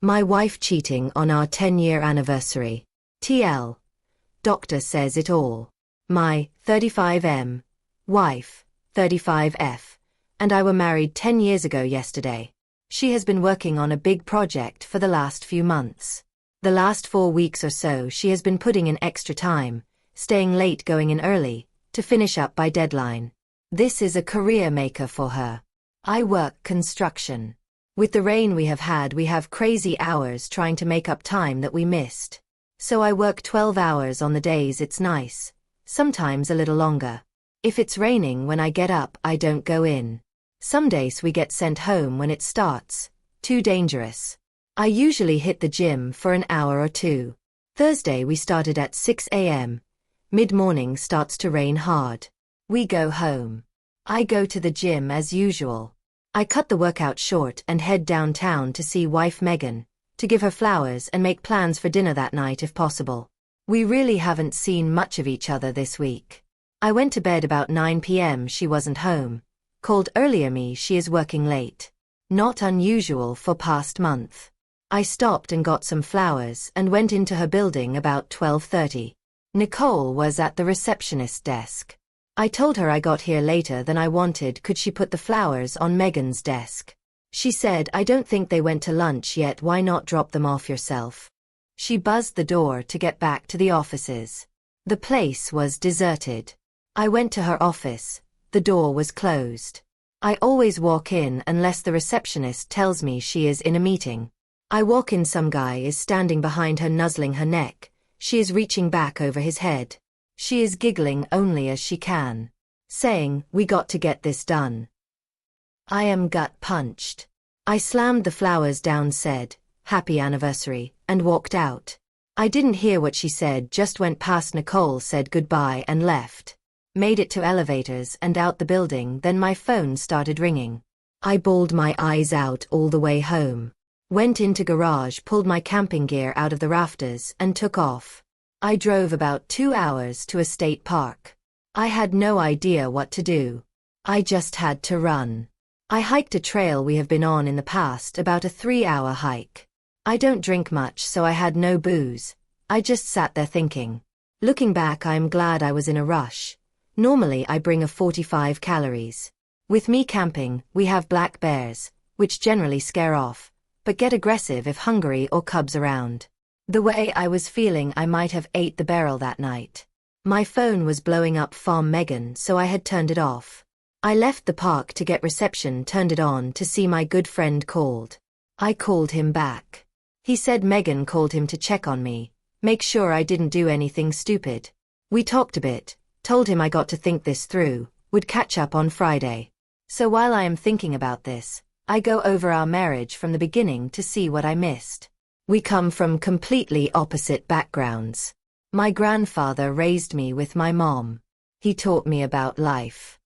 My wife cheating on our 10-year anniversary. TL. Doctor says it all. My 35M. Wife, 35F. And I were married 10 years ago yesterday. She has been working on a big project for the last few months. The last 4 weeks or so she has been putting in extra time, staying late going in early, to finish up by deadline. This is a career maker for her. I work construction. With the rain we have crazy hours trying to make up time that we missed. So I work 12 hours on the days it's nice, sometimes a little longer. If it's raining when I get up, I don't go in. Some days we get sent home when it starts. Too dangerous. I usually hit the gym for an hour or two. Thursday we started at 6 a.m. Mid-morning starts to rain hard. We go home. I go to the gym as usual. I cut the workout short and head downtown to see wife Megan, to give her flowers and make plans for dinner that night if possible. We really haven't seen much of each other this week. I went to bed about 9 p.m. She wasn't home. Called earlier me she is working late. Not unusual for past month. I stopped and got some flowers and went into her building about 12:30. Nicole was at the receptionist desk. I told her I got here later than I wanted. Could she put the flowers on Megan's desk? She said, I don't think they went to lunch yet, why not drop them off yourself? She buzzed the door to get back to the offices. The place was deserted. I went to her office. The door was closed. I always walk in unless the receptionist tells me she is in a meeting. I walk in, some guy is standing behind her nuzzling her neck. She is reaching back over his head. She is giggling only as she can, saying, we got to get this done. I am gut punched. I slammed the flowers down, said, happy anniversary, and walked out. I didn't hear what she said, just went past Nicole, said goodbye and left. Made it to elevators and out the building, then my phone started ringing. I bawled my eyes out all the way home. Went into garage, pulled my camping gear out of the rafters and took off. I drove about 2 hours to a state park. I had no idea what to do. I just had to run. I hiked a trail we have been on in the past, about a 3-hour hike. I don't drink much, so I had no booze. I just sat there thinking. Looking back, I am glad I was in a rush. Normally I bring a 45 calories. With me camping, we have black bears, which generally scare off, but get aggressive if hungry or cubs around. The way I was feeling, I might have ate the barrel that night. My phone was blowing up from Megan, so I had turned it off. I left the park to get reception, turned it on to see my good friend called. I called him back. He said Megan called him to check on me, make sure I didn't do anything stupid. We talked a bit, told him I got to think this through, would catch up on Friday. So while I am thinking about this, I go over our marriage from the beginning to see what I missed. We come from completely opposite backgrounds. My grandfather raised me with my mom. He taught me about life.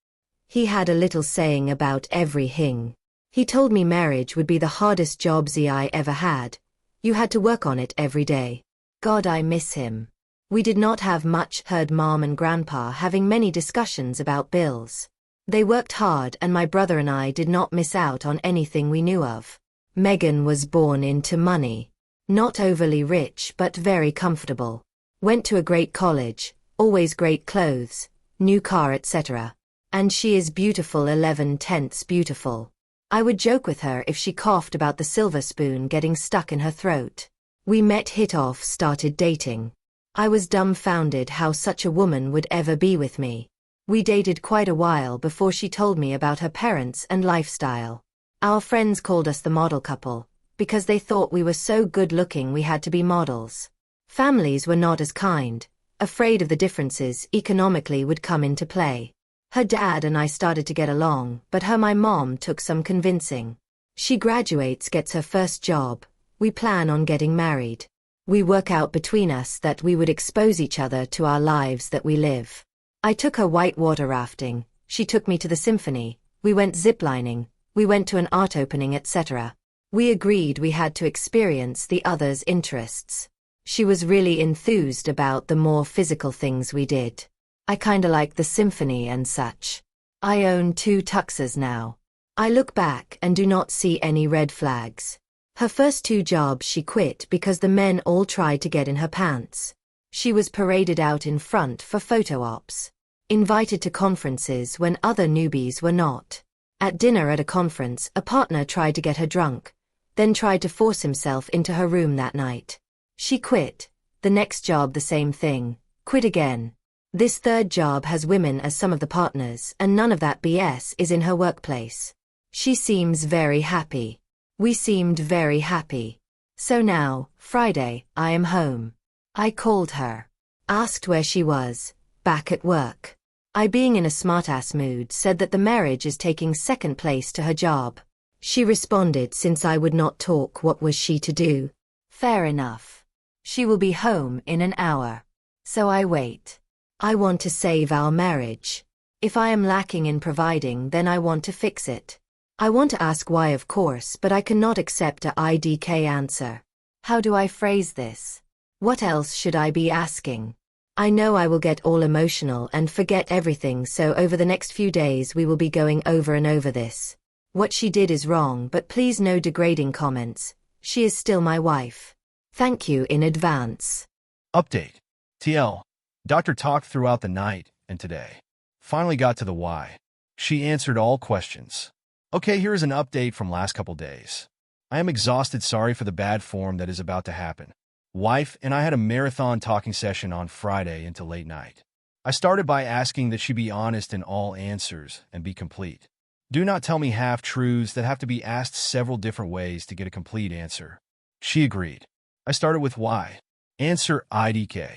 He had a little saying about everything. He told me marriage would be the hardest job I ever had. You had to work on it every day. God, I miss him. We did not have much, heard mom and grandpa having many discussions about bills. They worked hard and my brother and I did not miss out on anything we knew of. Megan was born into money. Not overly rich but very comfortable. Went to a great college, always great clothes, new car, etc. And she is beautiful, 11/10 beautiful. I would joke with her if she coughed about the silver spoon getting stuck in her throat. We met, hit off, started dating. I was dumbfounded how such a woman would ever be with me. We dated quite a while before she told me about her parents and lifestyle. Our friends called us the model couple, because they thought we were so good looking we had to be models. Families were not as kind, afraid of the differences economically would come into play. Her dad and I started to get along, but my mom took some convincing. She graduates, gets her first job. We plan on getting married. We work out between us that we would expose each other to our lives that we live. I took her whitewater rafting, she took me to the symphony, we went ziplining, we went to an art opening, etc. We agreed we had to experience the other's interests. She was really enthused about the more physical things we did. I kinda like the symphony and such. I own 2 tuxes now. I look back and do not see any red flags. Her first 2 jobs she quit because the men all tried to get in her pants. She was paraded out in front for photo ops. Invited to conferences when other newbies were not. At dinner at a conference, a partner tried to get her drunk, then tried to force himself into her room that night. She quit. The next job the same thing. Quit again. This third job has women as some of the partners, and none of that BS is in her workplace. She seems very happy. We seemed very happy. So now, Friday, I am home. I called her. Asked where she was. Back at work. I, being in a smartass mood, said that the marriage is taking second place to her job. She responded, since I would not talk, what was she to do? Fair enough. She will be home in an hour. So I wait. I want to save our marriage. If I am lacking in providing, then I want to fix it. I want to ask why, of course, but I cannot accept a IDK answer. How do I phrase this? What else should I be asking? I know I will get all emotional and forget everything, so over the next few days we will be going over and over this. What she did is wrong, but please no degrading comments. She is still my wife. Thank you in advance. Update. TL. Doctor talked throughout the night and today. Finally got to the why. She answered all questions. Okay, here is an update from last couple days. I am exhausted, sorry for the bad form that is about to happen. Wife and I had a marathon talking session on Friday into late night. I started by asking that she be honest in all answers and be complete. Do not tell me half-truths that have to be asked several different ways to get a complete answer. She agreed. I started with why. Answer IDK.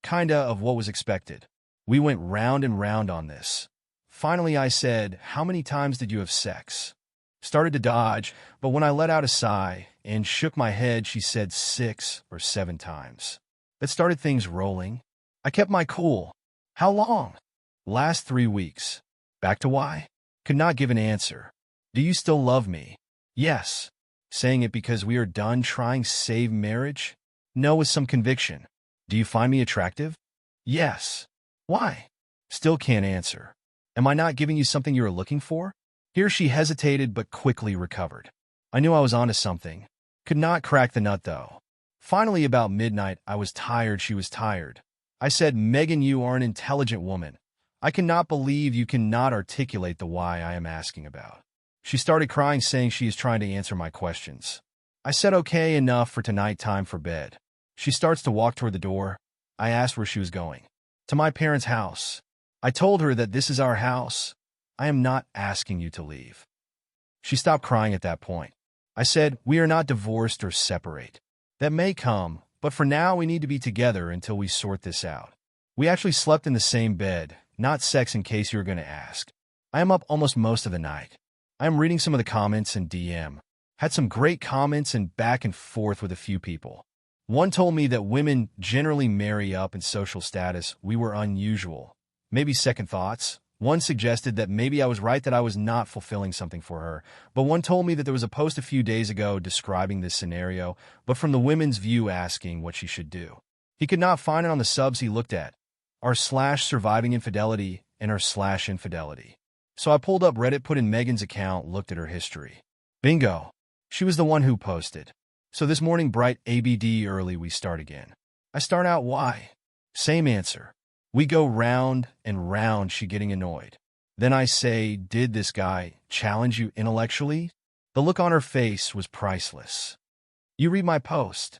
Kinda of what was expected. We went round and round on this. Finally I said, how many times did you have sex? Started to dodge, but when I let out a sigh and shook my head, she said 6 or 7 times. That started things rolling. I kept my cool. How long? Last 3 weeks. Back to why? Could not give an answer. Do you still love me? Yes. Saying it because we are done trying to save marriage? No, with some conviction. Do you find me attractive? Yes. Why? Still can't answer. Am I not giving you something you are looking for? Here she hesitated but quickly recovered. I knew I was onto something. Could not crack the nut though. Finally, about midnight, I was tired, she was tired. I said, Megan, you are an intelligent woman. I cannot believe you cannot articulate the why I am asking about. She started crying, saying she is trying to answer my questions. I said, okay, enough for tonight, time for bed. She starts to walk toward the door. I asked where she was going. To my parents' house. I told her that this is our house. I am not asking you to leave. She stopped crying at that point. I said, we are not divorced or separate. That may come, but for now we need to be together until we sort this out. We actually slept in the same bed, not sex in case you were going to ask. I am up almost most of the night. I am reading some of the comments and DM. Had some great comments and back and forth with a few people. One told me that women generally marry up in social status. We were unusual. Maybe second thoughts. One suggested that maybe I was right, that I was not fulfilling something for her. But one told me that there was a post a few days ago describing this scenario, but from the women's view asking what she should do. He could not find it on the subs he looked at. r/surviving infidelity and r/infidelity. So I pulled up Reddit, put in Megan's account, looked at her history. Bingo. She was the one who posted. So this morning, bright ABD early, we start again. I start out why. Same answer. We go round and round, she getting annoyed. Then I say, did this guy challenge you intellectually? The look on her face was priceless. You read my post.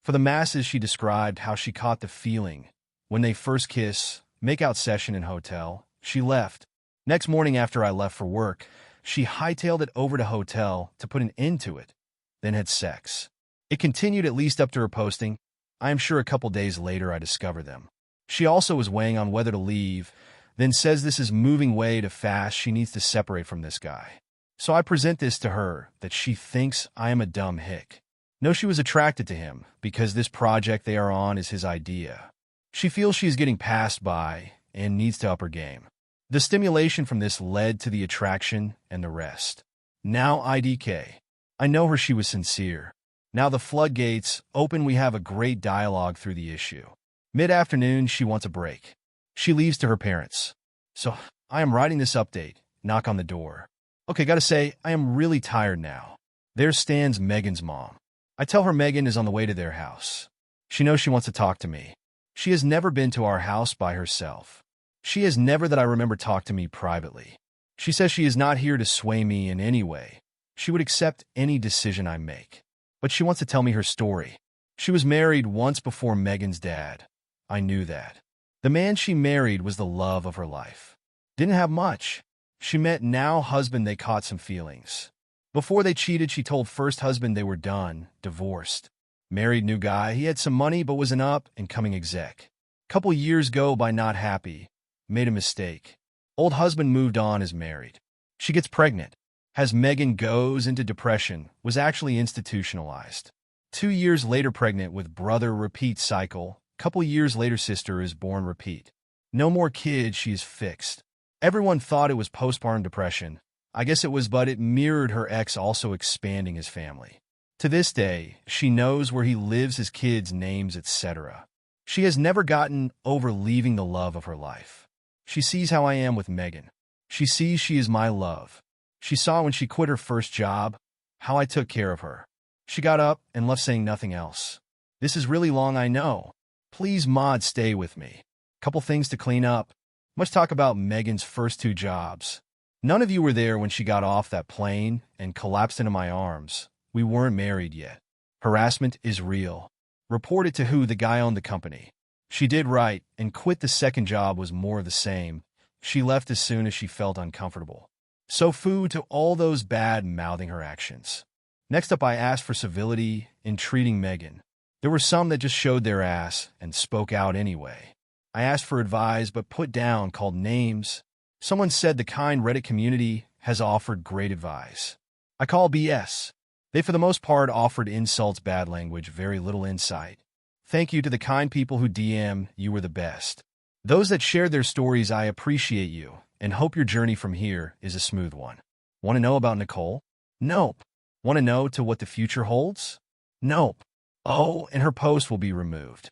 For the masses, she described how she caught the feeling. When they first kiss, make-out session in hotel, she left. Next morning after I left for work, she hightailed it over to hotel to put an end to it, then had sex. It continued at least up to her posting. I am sure a couple days later I discover them. She also was weighing on whether to leave, then says this is moving way too fast, she needs to separate from this guy. So I present this to her, that she thinks I am a dumb hick. No, she was attracted to him, because this project they are on is his idea. She feels she is getting passed by, and needs to up her game. The stimulation from this led to the attraction and the rest. Now IDK. I know her, she was sincere. Now the floodgates open, we have a great dialogue through the issue. Mid-afternoon, she wants a break. She leaves to her parents. So, I am writing this update. Knock on the door. Okay, gotta say, I am really tired now. There stands Megan's mom. I tell her Megan is on the way to their house. She knows she wants to talk to me. She has never been to our house by herself. She has never that I remember talked to me privately. She says she is not here to sway me in any way. She would accept any decision I make. But she wants to tell me her story. She was married once before Megan's dad. I knew that. The man she married was the love of her life. Didn't have much. She met now husband, they caught some feelings. Before they cheated, she told first husband they were done, divorced. Married new guy, he had some money but was an up-and-coming exec. Couple years go by not happy. Made a mistake. Old husband moved on, is married. She gets pregnant. Has Megan, goes into depression, was actually institutionalized. 2 years later pregnant with brother, repeat cycle. Couple years later sister is born, repeat. No more kids, she is fixed. Everyone thought it was postpartum depression. I guess it was, but it mirrored her ex also expanding his family. To this day, she knows where he lives, his kids' names, etc. She has never gotten over leaving the love of her life. She sees how I am with Megan. She sees she is my love. She saw when she quit her first job, how I took care of her. She got up and left saying nothing else. This is really long, I know. Please, Maud, stay with me. Couple things to clean up. Much talk about Megan's first 2 jobs. None of you were there when she got off that plane and collapsed into my arms. We weren't married yet. Harassment is real. Report it to who? The guy owned the company. She did right and quit. The second job was more of the same. She left as soon as she felt uncomfortable. So food to all those bad-mouthing her actions. Next up, I asked for civility in treating Megan. There were some that just showed their ass and spoke out anyway. I asked for advice but put down, called names. Someone said the kind Reddit community has offered great advice. I call BS. They for the most part offered insults, bad language, very little insight. Thank you to the kind people who DM, you were the best. Those that shared their stories, I appreciate you and hope your journey from here is a smooth one. Want to know about Nicole? Nope. Want to know to what the future holds? Nope. Oh, and her post will be removed.